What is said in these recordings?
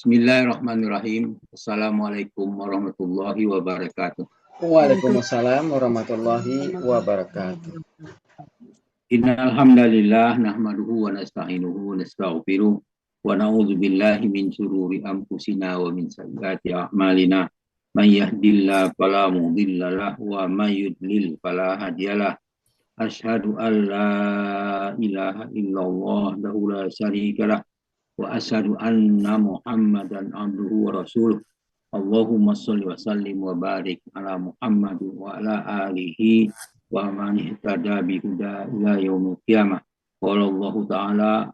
Bismillahirrahmanirrahim. Assalamualaikum warahmatullahi wabarakatuh. Waalaikumsalam warahmatullahi wabarakatuh. Innal hamdalillah nahmaduhu wa nasta'inuhu wa nastaghfiruh wa na'udzu billahi min shururi anfusina wa min sayyiati a'malina. May yahdihillahu fala mudhillalah wa may yudlil fala hadiyalah. Asyhadu an la ilaha illallah wahdahu la syarikalah wa asyhadu anna Muhammadan abduhu wa rasuluh. Allahumma sholli wa sallim wa barik ala Muhammad wa ala alihi wa man ihtada bi huda ila yaumil qiyamah. Qala Allah ta'ala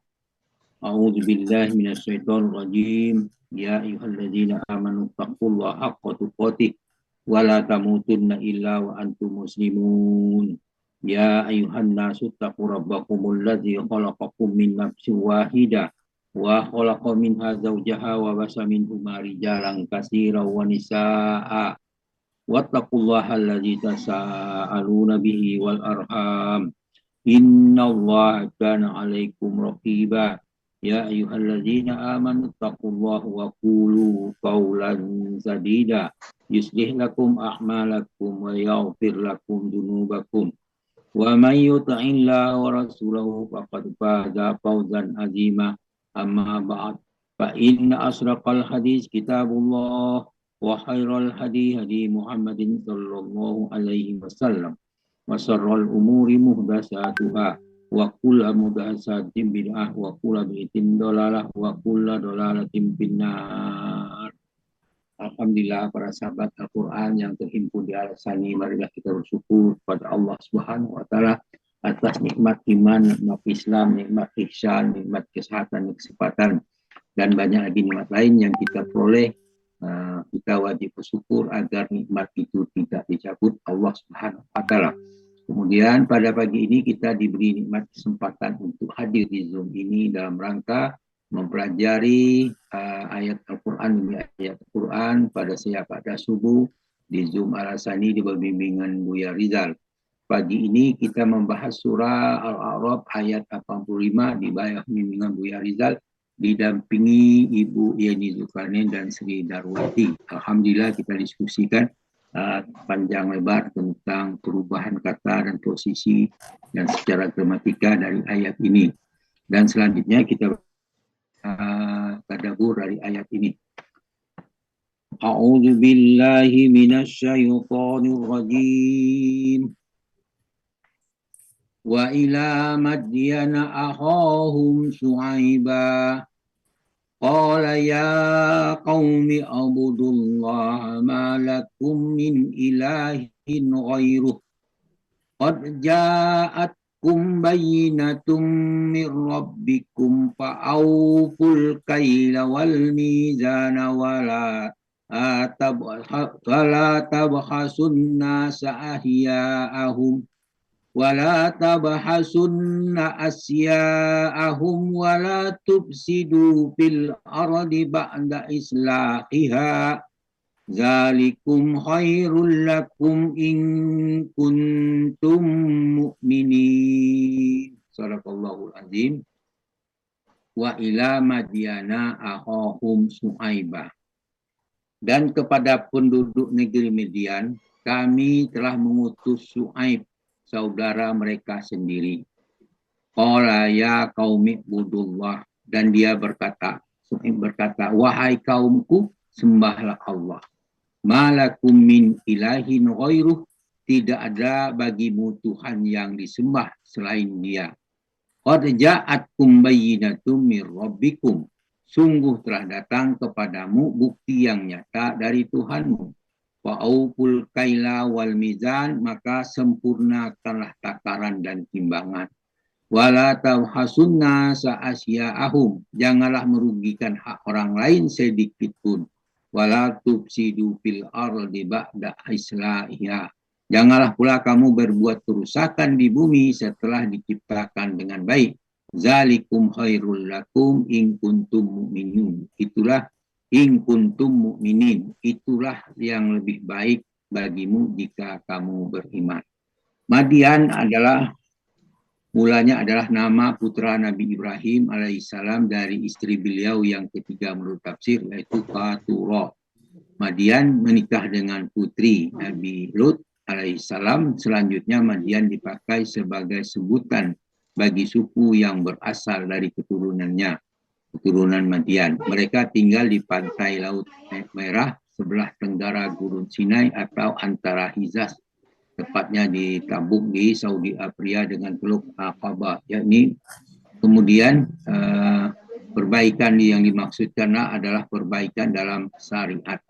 a'udzu billahi minasy syaithanir rajim. Ya ayyuhalladzina amanu taqullaha haqqa tuqatih wa la tamutunna illa wa antum muslimun. Ya ayyuhan nasu taqu rabbakumul ladzi khalaqakum min nafsin wahidah wa khalaqa minha zawjaha wa basa minhuma rijalan katsiran wa nisaa'a wattaqullaha allazi tasaaluna bihi wal arham innallaha kana 'alaikum raqiba. Ya ayyuhalladzina amanu taqullaha wa qulu qawlan sadida yuslih lakum a'malakum wa yaghfir lakum dunubakum wa may yuti'illaha wa rasulahu faqad faza fawzan 'azima. Amma ba'd, fa inna asraqal hadis kitabullah wa khairal hadi hadi Muhammadin sallallahu alaihi wasallam wa syarrul umuri muhdatsatuha wa kullu muhdatsatin bid'ah wa kullu bid'atin dhalalah wa kullu dhalalatin finnar. Alhamdulillah para sahabat Al-Quran yang terhimpun di Al-Sani, marilah kita bersyukur kepada Allah Subhanahu wa taala atas nikmat iman, nikmat Islam, nikmat ihsan, nikmat kesehatan, kesempatan, dan banyak lagi nikmat lain yang kita peroleh. Kita wajib bersyukur agar nikmat itu tidak dicabut Allah Subhanahu wa taala. Kemudian pada pagi ini kita diberi nikmat kesempatan untuk hadir di Zoom ini dalam rangka mempelajari ayat Al-Quran demi ayat Al-Quran pada pada subuh di Zoom Al-Asani di bawah bimbingan Buya Rizal. Pagi ini kita membahas surah Al-A'raf ayat 85 di bawah bimbingan Buya Rizal didampingi Ibu Yeni Zulkarnain dan Sri Darwati. Alhamdulillah kita diskusikan panjang lebar tentang perubahan kata dan posisi dan secara gramatika dari ayat ini. Dan selanjutnya kita tadabbur dari ayat ini. A'udzu billahi minasyaitonir rajim. Wa ila madyana akhahum Syu'aiba qala ya qaumi abudullaha ma lakum min ilahin ghairuh qad ja'atkum bayyinatum mir rabbikum fa'awful kaila wal mizana wala tabhasun nasa ahya'ahum wala tabhasunna asya'ahum wala tufsidu fil ardi ba'da islahiha zalikum khairul lakum in kuntum mu'minin. Shadaqallahul azim. Wa ila madyana akhahum Syu'aibah. Dan kepada penduduk negeri Midian kami telah mengutus Syu'aib, saudara mereka sendiri. Qala ya qaumi budullah, dan dia berkata, Syu'aib berkata, wahai kaumku, sembahlah Allah. Malakum min ilahin ghairuh, tidak ada bagimu Tuhan yang disembah selain dia. Qad ja'atkum bayyinatum mir rabbikum, sungguh telah datang kepadamu bukti yang nyata dari Tuhanmu. Wa'auful kaila wal mizan, maka sempurnakanlah takaran dan timbangan. Wala tawhasunna sa'asya'ahum, janganlah merugikan hak orang lain sedikit pun. Wala tufsidu fil ardi ba'da islahiha, janganlah pula kamu berbuat kerusakan di bumi setelah diciptakan dengan baik. Zalikum khairul lakum in kuntum mu'minun, itulah in kuntum mu'minin, itulah yang lebih baik bagimu jika kamu beriman. Madian adalah mulanya adalah nama putra Nabi Ibrahim alaihissalam dari istri beliau yang ketiga menurut tafsir, yaitu Keturah. Madian menikah dengan putri Nabi Lut alaihissalam. Selanjutnya Madian dipakai sebagai sebutan bagi suku yang berasal dari keturunannya, keturunan Madian. Mereka tinggal di pantai Laut Merah sebelah tenggara Gurun Sinai atau antara Hijaz, tepatnya di Tabuk di Saudi Arabia dengan Teluk Aqabah. Yakni kemudian perbaikan yang dimaksudkan adalah perbaikan dalam syariat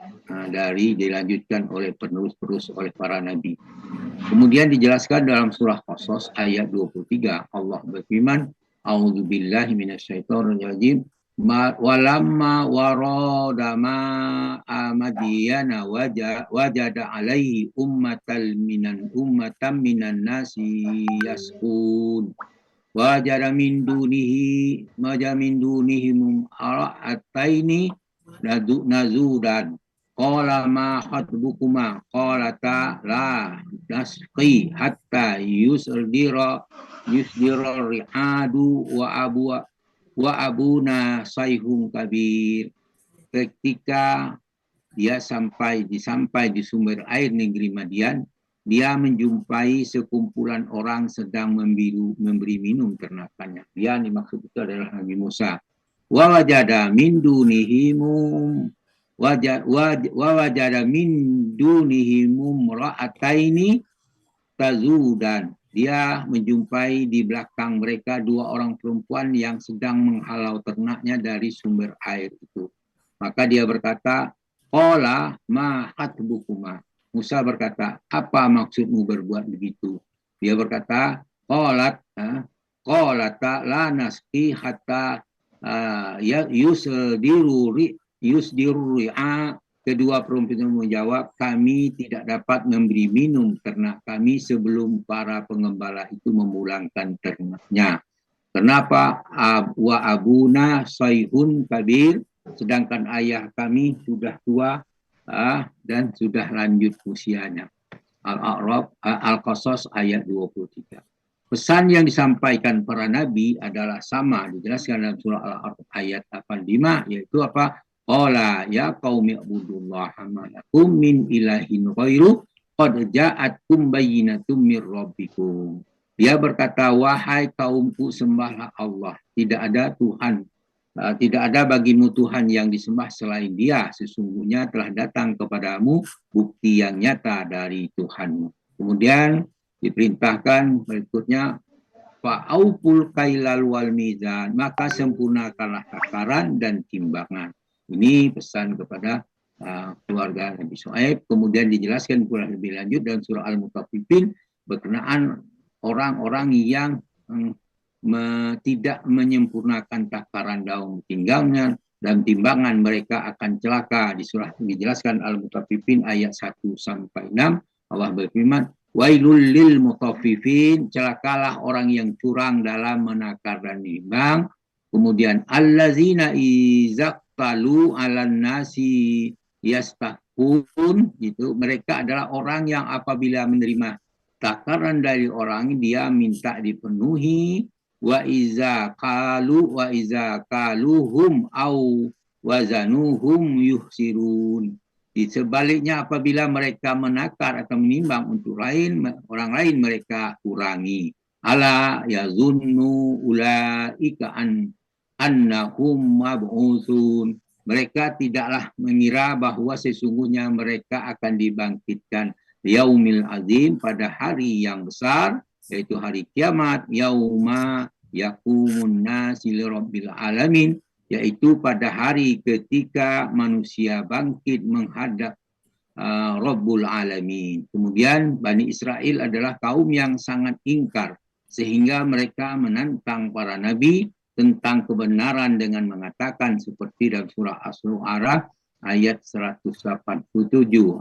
dari dilanjutkan oleh penerus-penerus oleh para nabi. Kemudian dijelaskan dalam surah Qasas ayat 23, Allah berfirman, A'udzubillahi minasyaitonirrajim, walamma warada ma amadiyana wajada alaihi ummatan minan nasi yaskun wajada min dunihim ara'ataini nazudan qala ma khatbukuma qalata la nasqi hatta yusdira ri'adu wa abuna sayhum kabir. Ketika dia sampai di sumber air negeri Madian, dia menjumpai sekumpulan orang sedang memberi minum ternakannya. Dia dimaksud itu adalah Nabi Musa. Wa wajada min dunihimum ra'ataini tazudan. Dia menjumpai di belakang mereka dua orang perempuan yang sedang menghalau ternaknya dari sumber air itu. Maka dia berkata, qala ma hatbukuma. Musa berkata, apa maksudmu berbuat begitu? Dia berkata, qalata la nasqi hatta yusdiru ri'a. Kedua perempuan itu menjawab, kami tidak dapat memberi minum ternak kami sebelum para pengembala itu memulangkan ternaknya. Kenapa? Wa abuna sayhun kabir, sedangkan ayah kami sudah tua dan sudah lanjut usianya. Al-A'raf, Al-Qasas ayat 23. Pesan yang disampaikan para nabi adalah sama, dijelaskan dalam surah Al-A'raf ayat 85, yaitu apa? Qala ya qaumi ibudullaha ma lakum min ilahin ghairu qad ja'atkum bayyinatun mir rabbikum. Dia berkata, wahai kaumku, sembahlah Allah. Tidak ada bagimu Tuhan yang disembah selain Dia. Sesungguhnya telah datang kepadamu bukti yang nyata dari Tuhanmu. Kemudian diperintahkan berikutnya, fa'auful kailal wal mizan, maka sempurnakanlah takaran dan timbangan. Ini pesan kepada keluarga Nabi Shu'aib. Kemudian dijelaskan pula lebih lanjut dalam surah Al-Mutaffifin berkenaan orang-orang yang tidak menyempurnakan takaran daun pinggangnya dan timbangan, mereka akan celaka. Di surah dijelaskan Al-Mutaffifin ayat 1 sampai 6, Allah berfirman, wailul lil mutaffifin, celakalah orang yang curang dalam menakar dan menimbang. Kemudian allazina izaqtalu 'alan nasi yastahqun, gitu. Mereka adalah orang yang apabila menerima takaran dari orang, dia minta dipenuhi. Wa iza kaluhum au wazanuhum yuhsirun. Di sebaliknya, apabila mereka menakar atau menimbang untuk orang lain, mereka kurangi. Ala yazunnu ulaika annahum mab'utsun. Mereka tidaklah mengira bahwa sesungguhnya mereka akan dibangkitkan yaumil azim, pada hari yang besar, yaitu hari kiamat, yauma yaqumun nasi lirabbil alamin, yaitu pada hari ketika manusia bangkit menghadap Rabbul Alamin. Kemudian Bani Israel adalah kaum yang sangat ingkar, sehingga mereka menantang para nabi tentang kebenaran dengan mengatakan seperti dalam surah As-Su'ara ayat 187.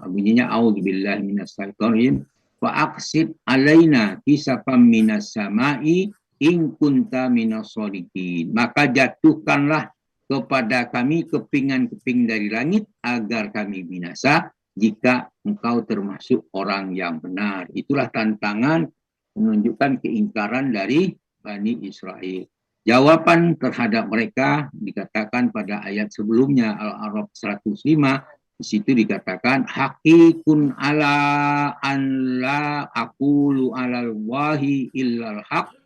Bunyinya, a'udzubillahi minasyaitonir fa aqsid alaina kisafam minas samai in kunta minas shodiqin. Maka jatuhkanlah kepada kami kepingan-keping dari langit agar kami binasa jika engkau termasuk orang yang benar. Itulah tantangan menunjukkan keingkaran dari Bani Israel. Jawaban terhadap mereka dikatakan pada ayat sebelumnya Al-A'raf 105. Di situ dikatakan hakikun ala an la aqulu alal wahi illal haq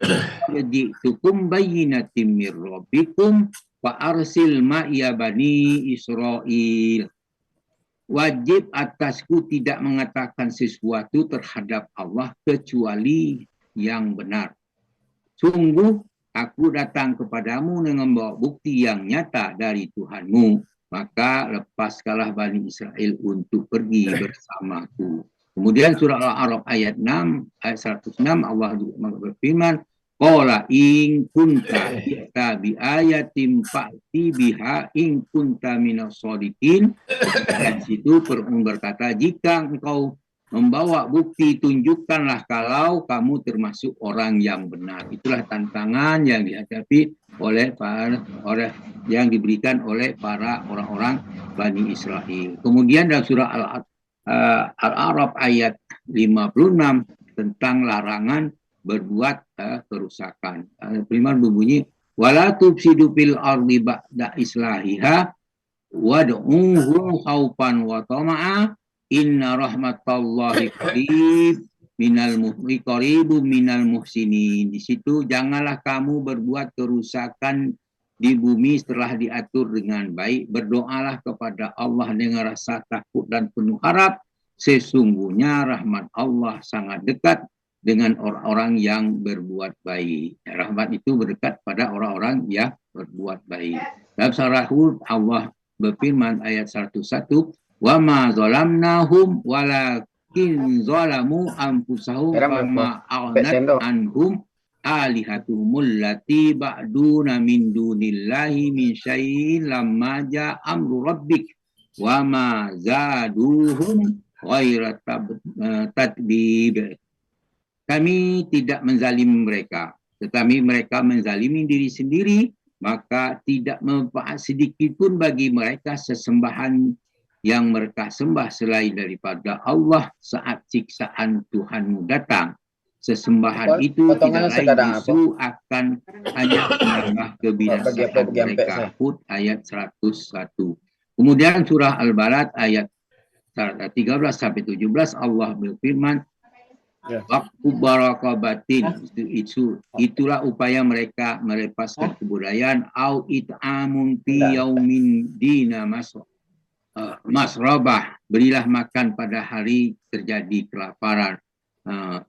yaji'tukum bayyinatin mir rabbikum fa arsil ma'iya bani Israel. Wajib atasku tidak mengatakan sesuatu terhadap Allah kecuali yang benar. Sungguh aku datang kepadamu dengan membawa bukti yang nyata dari Tuhanmu. Maka lepaskanlah Bani Israel untuk pergi bersamaku. Kemudian surah Al-A'raf ayat 6, ayat 106 Allah berfirman, qala in kunta bi'ta bi ayatin fa'ti biha in kunta minas shodiqin. Dan situ berkata, jika engkau membawa bukti, tunjukkanlah kalau kamu termasuk orang yang benar. Itulah tantangan yang dihadapi oleh yang diberikan oleh para orang-orang Bani Israel. Kemudian dalam surah Al-A'raf ayat 56 tentang larangan berbuat kerusakan. Firman berbunyi, wala tufsidu fil ardi ba'da islahiha wad'uhu khaufan wa tama'a inna rahmatallahi qarib minal muhsinin. Di situ janganlah kamu berbuat kerusakan di bumi setelah diatur dengan baik. Berdoalah kepada Allah dengan rasa takut dan penuh harap. Sesungguhnya rahmat Allah sangat dekat dengan orang-orang yang berbuat baik. Rahmat itu berdekat pada orang-orang yang berbuat baik. Dalam surah Hud Allah berfirman ayat 101, wa ma zalamnahum walakin zalamu anfusahum fama aghnat anhum alihatuhumul lati ba'duna min dunillahi min syai'in lamma ja'a amru rabbik wa ma zaduhum ghaira tadbib. Kami tidak menzalimi mereka, tetapi mereka menzalimi diri sendiri, maka tidak mempunyai sedikit pun bagi mereka sesembahan yang mereka sembah selain daripada Allah saat siksaan Tuhanmu datang. Sesembahan itu tidak lain justru akan hanya menambah kebinasaan mereka. Hud ayat 101. Kemudian surah Al-Balad ayat 13-17 Allah berfirman, waktu barakabatin, itulah upaya mereka melepaskan kebudayaan au it'amun fi yaumin dina masrabah, berilah makan pada hari terjadi kelaparan.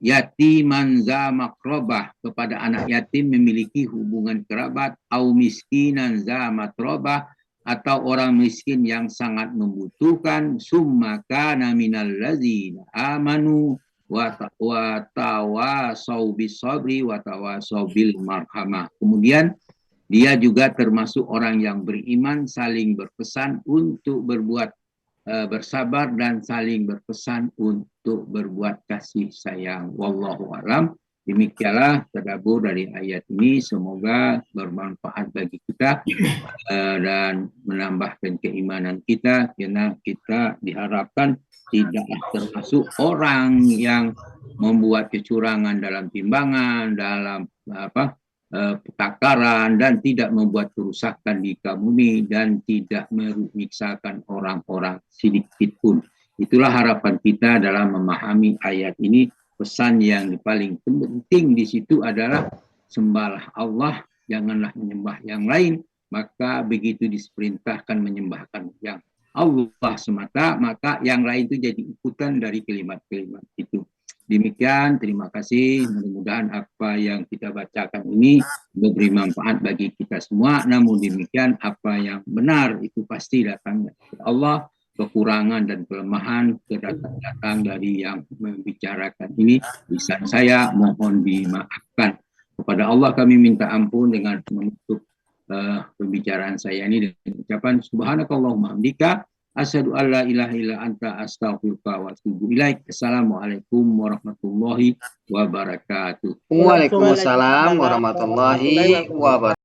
Yatiman za makrobah, kepada anak yatim memiliki hubungan kerabat, au miskinan za matrobah, atau orang miskin yang sangat membutuhkan, summa kana minal ladzina amanu wa tawasau bis sabri wa tawasau bil marhamah. Kemudian dia juga termasuk orang yang beriman, saling berpesan untuk berbuat bersabar dan saling berpesan untuk berbuat kasih sayang. Wallahu a'lam. Demikianlah tadabbur dari ayat ini, semoga bermanfaat bagi kita dan menambahkan keimanan kita, karena kita diharapkan tidak termasuk orang yang membuat kecurangan dalam timbangan, dalam petakaran, dan tidak membuat kerusakan di bumi dan tidak menyiksakan orang-orang sedikit pun. Itulah harapan kita dalam memahami ayat ini. Pesan yang paling penting di situ adalah sembahlah Allah, janganlah menyembah yang lain. Maka begitu diperintahkan menyembahkan yang Allah semata, maka yang lain itu jadi ikutan dari kalimat-kalimat itu. Demikian, terima kasih. Mudah-mudahan apa yang kita bacakan ini memberi manfaat bagi kita semua. Namun demikian, apa yang benar itu pasti datang dari Allah. Kekurangan dan kelemahan datang dari yang membicarakan ini. Lisan saya mohon dimaafkan. Kepada Allah kami minta ampun dengan menutup pembicaraan saya ini dengan ucapan subhanakallahumma hamdika asyhadu an la ilaha illa anta astaghfiruka wa atubu ilaik. Assalamualaikum warahmatullahi wabarakatuh. Waalaikumsalam warahmatullahi wabarakatuh.